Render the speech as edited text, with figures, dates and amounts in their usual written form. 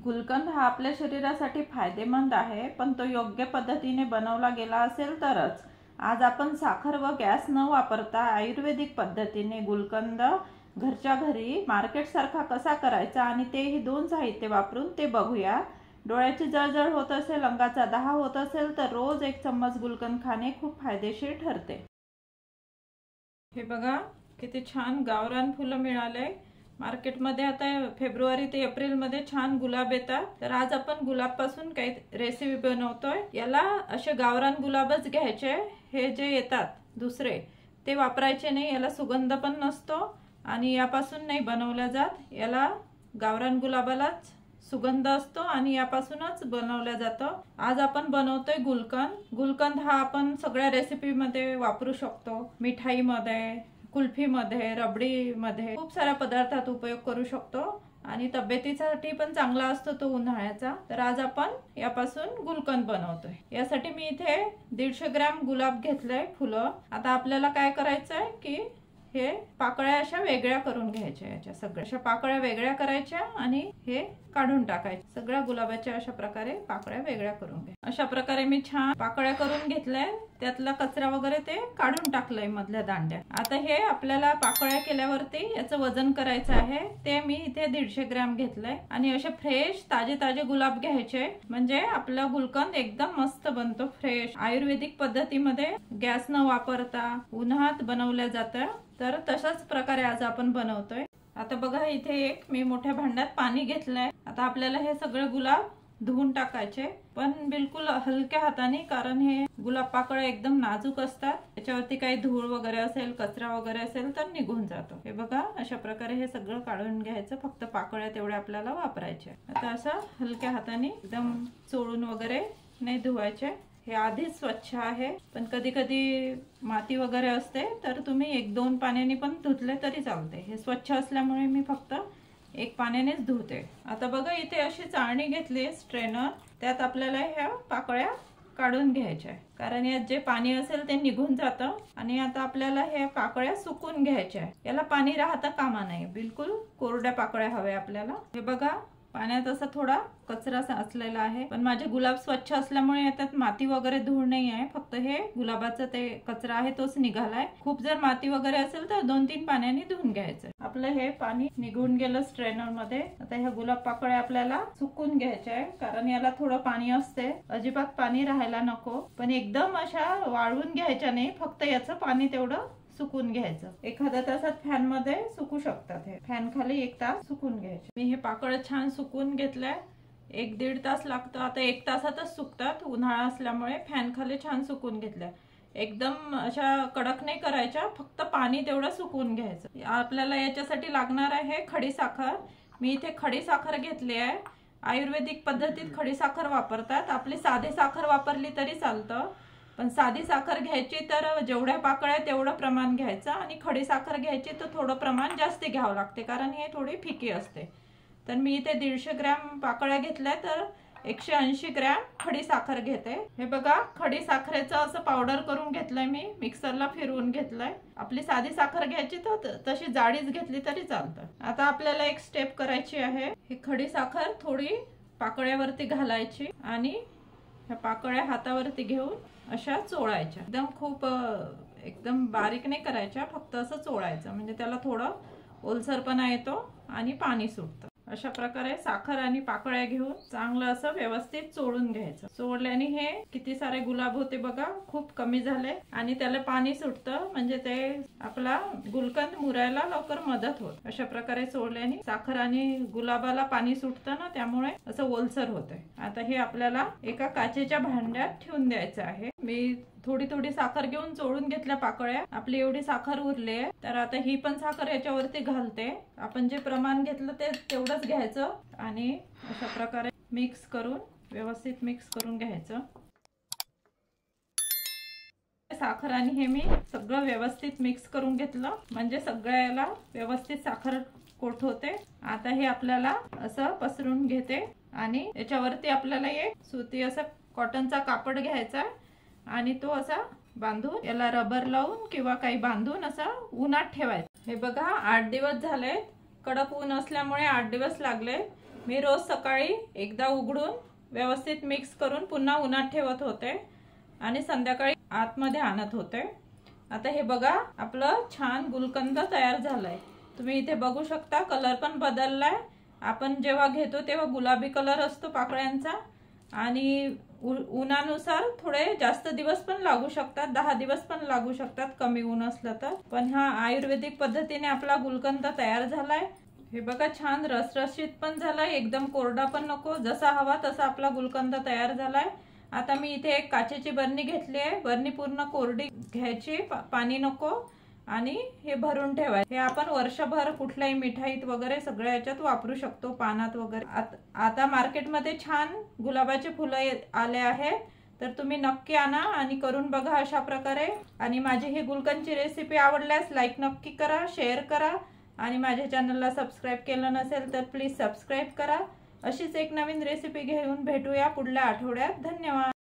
गुलकंद हा आपल्या शरीरासाठी फायदेमंद आहे, पण तो योग्य पद्धतीने बनवला गेला असेल तरच। आज आपण साखर व गॅस न वापरता आयुर्वेदिक पद्धतीने गुलकंद घरच्या घरी मार्केट सारखा कसा करायचा आणि तेही 2 साहित्य वापरून ते बघूया। डोळ्याची जळजळ होत असेल, अंगाचा दाह होत असेल तर रोज 1 चम्मच गुलकंद खाणे खूप फायदेशीर ठरते। हे बघा किती छान गावरान फुलं मिळाले मार्केटमध्ये। आता फेब्रुवारी ते एप्रिल मध्ये छान गुलाब येतात, तर आज आपण गुलाब पासून काही रेसिपी बनवतोय। याला असे गावरान गुलाबच घ्यायचे, हे जे येतात दुसरे ते वापरायचे नाही, याला सुगंध पण नसतो आणि यापासून नाही बनवल्या जात। याला गावरान गुलाबालाच सुगंध असतो आणि यापासूनच बनवल्या जातं। आज आपण बनवतोय गुलकंद। गुलकंद हा आपण सगळ्या रेसिपी मध्ये वापरू शकतो, मिठाई मध्ये, कुल्फी मध्ये, रबडी मध्ये, खूप साऱ्या पदार्थात उपयोग करू शकतो आणि तब्येतीसाठी पण चांगला असतो तो उन्हाळ्याचा। तर आज आपण यापासून गुलकंद बनवतोय। यासाठी मी इथे 150 ग्रॅम गुलाब घेतले फुलं। आता आपल्याला काय करायचंय की हे पाकळ्या अशा वेगळ्या करून घ्यायच्या, याच्या सगळ्या अशा पाकळ्या वेगळ्या करायच्या आणि हे काढून टाकायचे। सगळ्या गुलाबाच्या अशा प्रकारे पाकळ्या वेगळ्या करून घ्या। अशा प्रकारे मी छान पाकळ्या करून घेतल्या, त्यातला कचरा वगैरे ते काढून टाकलंय मधल्या दांड्या। आता हे आपल्याला पाकळ्या केल्यावरती याचं वजन करायचं आहे, ते मी इथे 150 ग्रॅम घेतलंय आणि असे फ्रेश ताजे गुलाब घ्यायचे, म्हणजे आपलं गुलकंद एकदम मस्त बनतो फ्रेश। आयुर्वेदिक पद्धतीमध्ये गॅस न वापरता उन्हात बनवल्या जातं, तर तशाच प्रकारे आज आपण बनवतोय। आता बघा इथे एक मी मोठ्या भांड्यात पाणी घेतलंय। आता आपल्याला हे सगळे गुलाब धुवून टाकायचे, पण बिलकुल हलक्या हाताने, कारण हे गुलाब पाकळ्या एकदम नाजूक असतात, त्याच्यावरती काही धूळ वगैरे असेल, कचरा वगैरे असेल तर निघून जातो। हे बघा अशा प्रकारे हे सगळं काढून घ्यायचं, फक्त पाकळ्या तेवढ्या आपल्याला वापरायच्या। आता असं हलक्या हाताने एकदम चोळून वगैरे नाही धुवायचे। हे आधीच स्वच्छ आहे, पण कधी कधी माती वगैरे असते तर तुम्ही 1-2 पाण्याने पण धुतले तरी चालते। हे स्वच्छ असल्यामुळे मी फक्त 1 पाण्यानेच धुते। आता बघा इथे अशी चाळणी घेतली स्ट्रेनर, त्यात आपल्याला ह्या पाकळ्या काढून घ्यायच्या, कारण यात जे पाणी असेल ते निघून जातं आणि आता आपल्याला हे पाकळ्या सुकून घ्यायच्या। याला पाणी राहता कामा नये, बिलकुल कोरड्या पाकळ्या हव्या आपल्याला। हे बघा पाण्यात असा थोडा कचरा साचलेला आहे, पण माझे गुलाब स्वच्छ असल्यामुळे याच्यात माती वगैरे धूळ नाही आहे, फक्त हे गुलाबाचं ते कचरा आहे तोच निघालाय। खूप जर माती वगैरे असेल तर 2-3 पाण्याने धुवून घ्यायचं। आपलं हे पाणी निघून गेलं स्ट्रेनर मध्ये। आता ह्या गुलाब पाकळ्या आपल्याला सुकून घ्यायच्या आहे, कारण याला थोडं पाणी असते, अजिबात पाणी राहायला नको, पण एकदम अशा वाळवून घ्यायच्या नाही, फक्त याचं पाणी तेवढं सुकून घ्यायचं। एखाद्या तासात फॅन मध्ये सुकू शकतात, हे फॅन खाली 1 तास सुकून घ्यायचे। मी हे पाकळ्या छान सुकून घेतलंय, 1-1.5 तास लागतो। आता 1 तासातच सुकतात, उन्हाळा असल्यामुळे फॅन खाली छान सुकून घेतल्या। एकदम अशा कडक नाही करायच्या, फक्त पाणी तेवढं सुकून घ्यायचं। आपल्याला याच्यासाठी लागणार आहे खडी साखर। मी इथे खडी साखर घेतली आहे। आयुर्वेदिक पद्धतीत खडी साखर वापरतात, आपली साधी साखर वापरली तरी चालतं, पण साधी साखर घ्यायची तर जेवढ्या पाकळ्या तेवढं प्रमाण घ्यायचं आणि खडी साखर घ्यायची तर थोडं प्रमाण जास्त घ्यावं लागते, कारण हे थोडी फिकी असते। तर मी इथे 150 ग्रॅम पाकळ्या घेतल्या, तर 180 ग्रॅम खडी साखर घेते। हे बघा खडी साखरेचं असं पावडर करून घेतलंय, मी मिक्सरला फिरवून घेतलंय। आपली साधी साखर घ्यायची तर तशी जाडीच घेतली तरी चालतं। आता आपल्याला एक स्टेप करायची आहे, ही खडी साखर थोडी पाकळ्यावरती घालायची आणि ह्या पाकळ्या हातावरती घेऊन अशा चोळायच्या। एकदम बारीक नाही करायच्या, फक्त असं चोळायचं, म्हणजे त्याला थोडं ओलसरपणा येतो आणि पाणी सुटतं। अशा प्रकारे साखर आणि पाकळ्या घेऊन चांगलं असं व्यवस्थित चोळून घ्यायचं। चोळल्याने हे किती सारे गुलाब होते बघा, खूप कमी झाले आणि त्याला पाणी सुटतं, म्हणजे ते आपला गुलकंद मुरायला लवकर मदत होत। अशा प्रकारे चोळल्याने साखर आणि गुलाबाला पाणी सुटतं ना, त्यामुळे असं ओलसर होतंय। आता हे आपल्याला एका काचेच्या भांड्यात ठेवून द्यायचं आहे। मी थोडी साखर घेऊन चोळून घेतल्या पाकळ्या, आपली एवढी साखर उरली आहे, तर आता ही पण साखर याच्यावरती घालते। आपण जे प्रमाण घेतलं ते तेवढंच घ्यायचं आणि अशा प्रकारे मिक्स करून व्यवस्थित मिक्स करून घ्यायचं। साखर आणि हे मी सगळं व्यवस्थित मिक्स करून घेतलं, म्हणजे सगळ्याला व्यवस्थित साखर कोट होते। आता हे आपल्याला असं पसरून घेते आणि याच्यावरती आपल्याला एक सुती असं कॉटनचा कापड घ्यायचा आणि तो असा बांधून, याला रबर लावून किंवा काही बांधून असं उन्हात ठेवायचं। हे बघा 8 दिवस झाले, कडक ऊन असल्यामुळे 8 दिवस लागले, मी रोज सकाळी एकदा उघडून व्यवस्थित मिक्स करून पुन्हा उन्हात ठेवत होते आणि संध्याकाळी आतमध्ये आणत होते। आता हे बघा आपलं छान गुलकंद तयार झालाय। तुम्ही इथे बघू शकता कलर पण बदललाय। आपण जेव्हा घेतो तेव्हा गुलाबी कलर असतो पाकळ्यांचा आणि उन्हानुसार थोडे जास्त दिवस पण लागू शकतात, 10 दिवस पण लागू शकतात कमी ऊन असलं तर। पण हा आयुर्वेदिक पद्धतीने आपला गुलकंद तयार झालाय। हे बघा छान रसरशीत पण झालाय, एकदम कोरडा पण नको, जसा हवा तसा आपला गुलकंद तयार झालाय। आता मी इथे एक काचेची बरणी घेतली आहे। बरणी पूर्ण कोरडी घ्यायची, पाणी नको आणि हे भरून ठेवायचे। हे आपण वर्षभर कुठल्याही मिठाईत वगैरे सगळ्या याच्यात वापरू शकतो, पानात वगैरे। आता मार्केटमध्ये छान गुलाबाचे फुलं आले आहेत, तर तुम्ही नक्की आणा आणि करून बघा अशा प्रकारे। आणि माझी ही गुलकंदची रेसिपी आवडल्यास लाईक नक्की करा, शेअर करा आणि माझ्या चॅनलला सबस्क्राईब केलं नसेल तर प्लीज सबस्क्राईब करा। अशीच एक नवीन रेसिपी घेऊन भेटूया पुढल्या आठवड्यात। धन्यवाद।